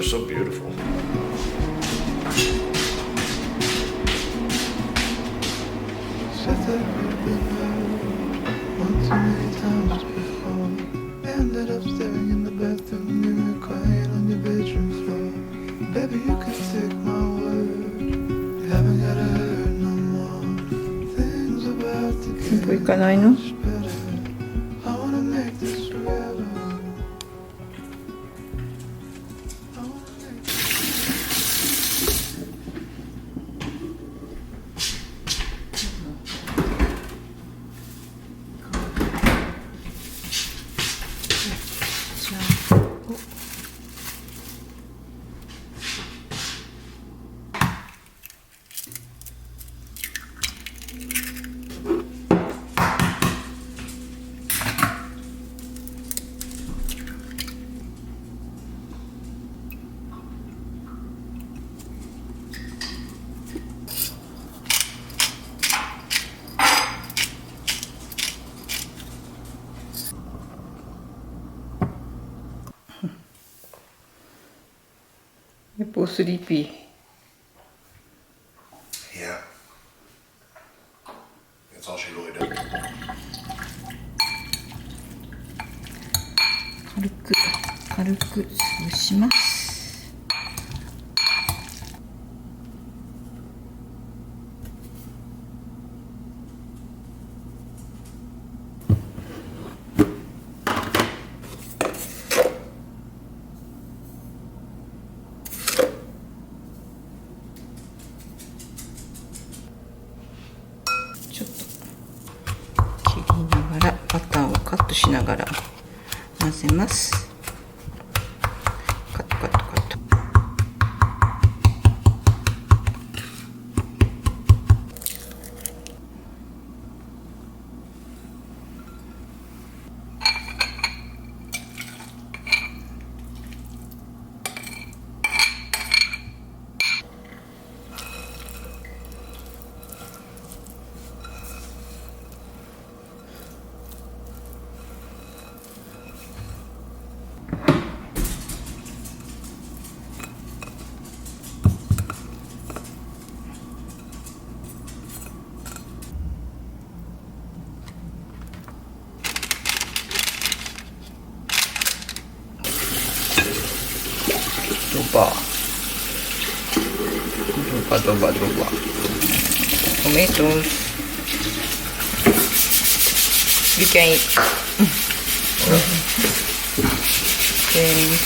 are so beautiful. Said that we've been hurt one too many times before. Ended up staring in the bathroom mirror, crying on your bedroom floor. Baby, you can take my word. You haven't gotta hurt no more. Things about to get これ行かないの？ much better. I wanna make this real. I wanna makeやっぱスリーピー。 Yeah. That's all she really did. 軽く潰します。ちょっと切りながらバターをカットしながら混ぜます。カットカットカット。ドバドバ。トメトス。You can eat.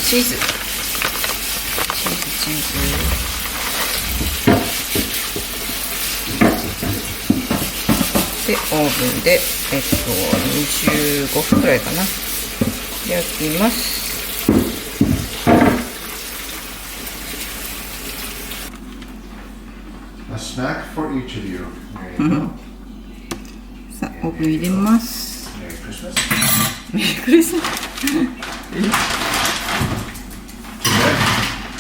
チーズ。で、オーブンで、25分くらいかな。焼きます。A snack for each of you. There you go. さあ、オーブン入れます。 Merry Christmas. メリークリスマス。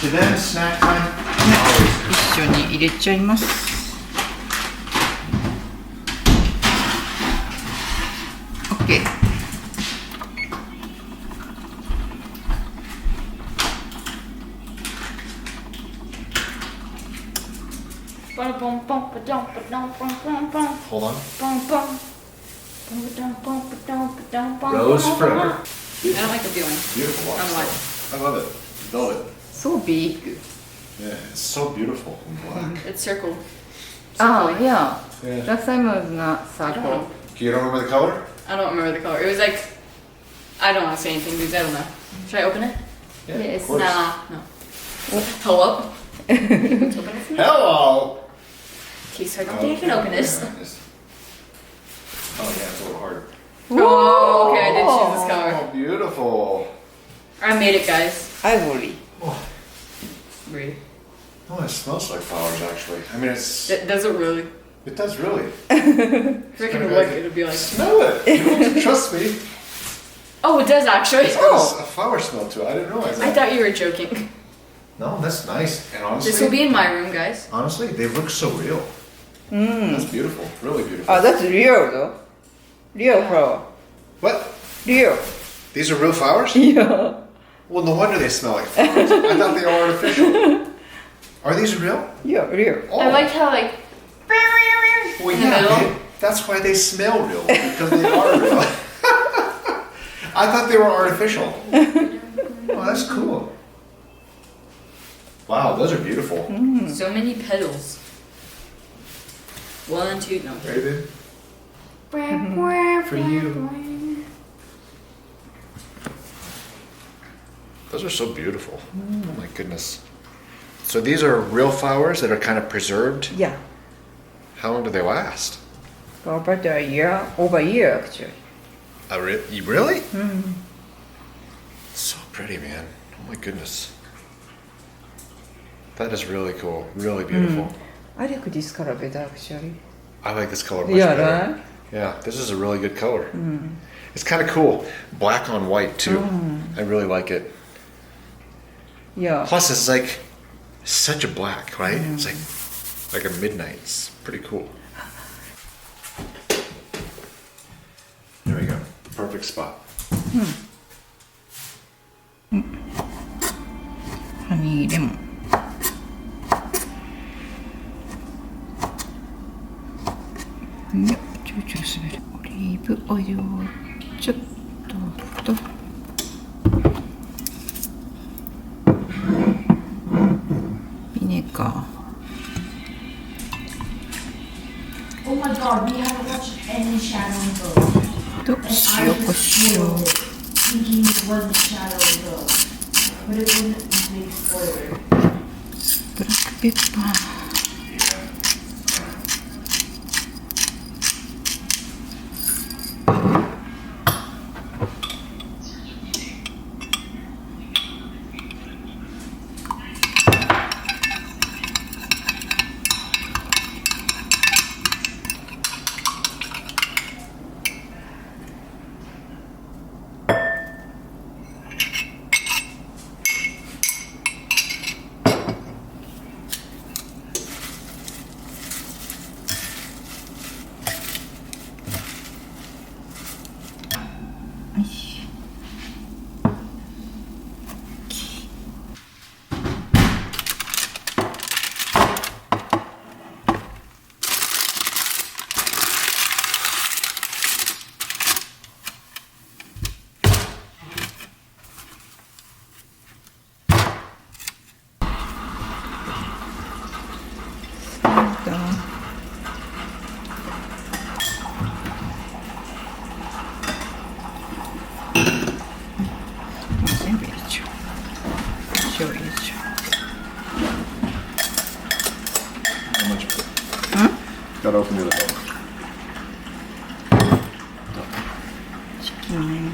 To them, snack time. Always. 一緒に入れちゃいます。OK。Hold on. Rose Rose forever. I don't like the feeling. Beautiful. I don't know why. I love it. Velvet. So big. Yeah, it's so beautiful in black. It's circle. Ah, yeah. Yeah. Last time was not I don't circle. know. You don't remember the color? I don't remember the color. It was like, I don't want to say anything because I don't know. Should I open it? Yeah, Yes. of course. Nah, no. Hello? Let's open it. Hello. Okay, so I don't think I can open this. Oh yeah, it's a little hard. Oh, okay, I did choose this color. Oh, beautiful. I made it, guys. Ivory. Breathe. Oh, it smells like flowers actually. I mean, it's Does it really? it does really. Freaking look, it'll be like. Smell it. You don't have to trust me. Oh, it does actually. It's got a flower smell to it. I didn't realize I that. thought you were joking. No, that's nice. And honestly, This will be in my room, guys. honestly, they look so real. That's beautiful. Really beautiful. Ah, that's real though. Real flower. What? Real. These are real flowers? Yeah. Well, no wonder they smell like flowers. I thought they were artificial. Are these real? Yeah, real. Oh. I like how like Well, in the yeah, middle. that's why they smell real, because they are real. I thought they were artificial. Oh, that's cool. Wow, those are beautiful. So many petals. 1, 2, no. Right, babe? For you. Those are so beautiful. Oh my goodness. So these are real flowers that are kind of preserved. Yeah. How long do they last? Over a year actually. Really? So pretty, man. Oh my goodness. That is really cool. Really beautiful. I like this color better actually. I like this color much Yeah, better. right? Yeah, this is a really good color. It's kind of cool. Black on white too. I really like it. Yeah. Plus, it's like such a black, right? It's like a midnight. It's pretty cool. There we go. Perfect spot. Honey lemon.ちょいちょい滑る。オリーブオイルをちょっと。ビネガー。 Oh my god, we haven't watched any Shadow Girl. と塩コショウ。 Thinking it was Shadow Girl. But it wasn't a big spoiler. ブラックペッパー。 全部入れちゃう。塩入れちゃ How much? う。 Gotta open the other door. チキン。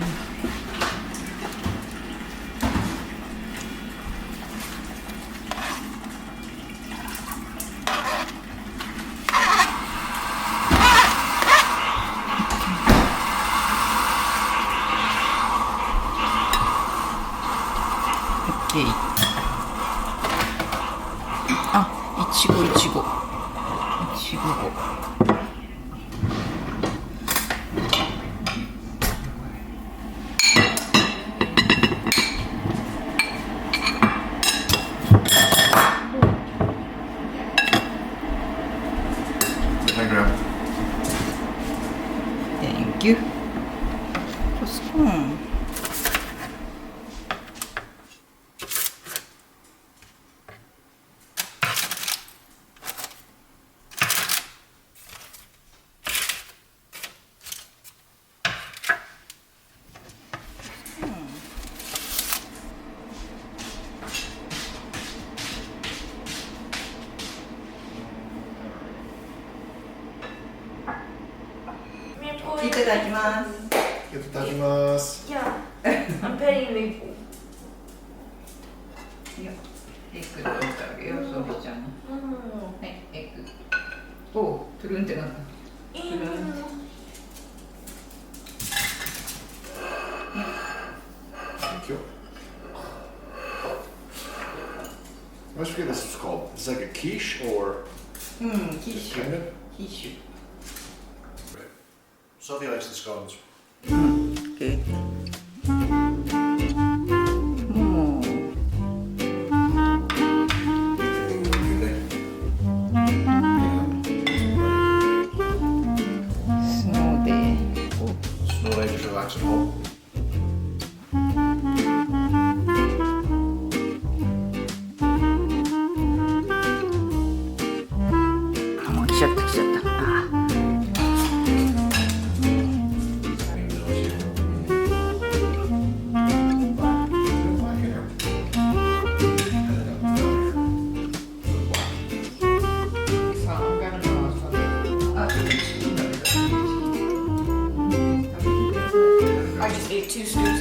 あ、いちご。Hi, Graham. Thank you. スプーン。 いただきます。 Itadakimasu. Yeah, I'm petting Maple. いや、エッグで置いてあげよう、ソフィちゃんに。 Mm. はい、エッグ。おう、トゥルンってなった。 Ew. Thank you. I always forget this is called. It's like a quiche or うん、キッシュ。 kind of. キッシュ。 Sophie likes the scones. オッケー。もうちゃった来ちゃった。あI just ate 2 scoops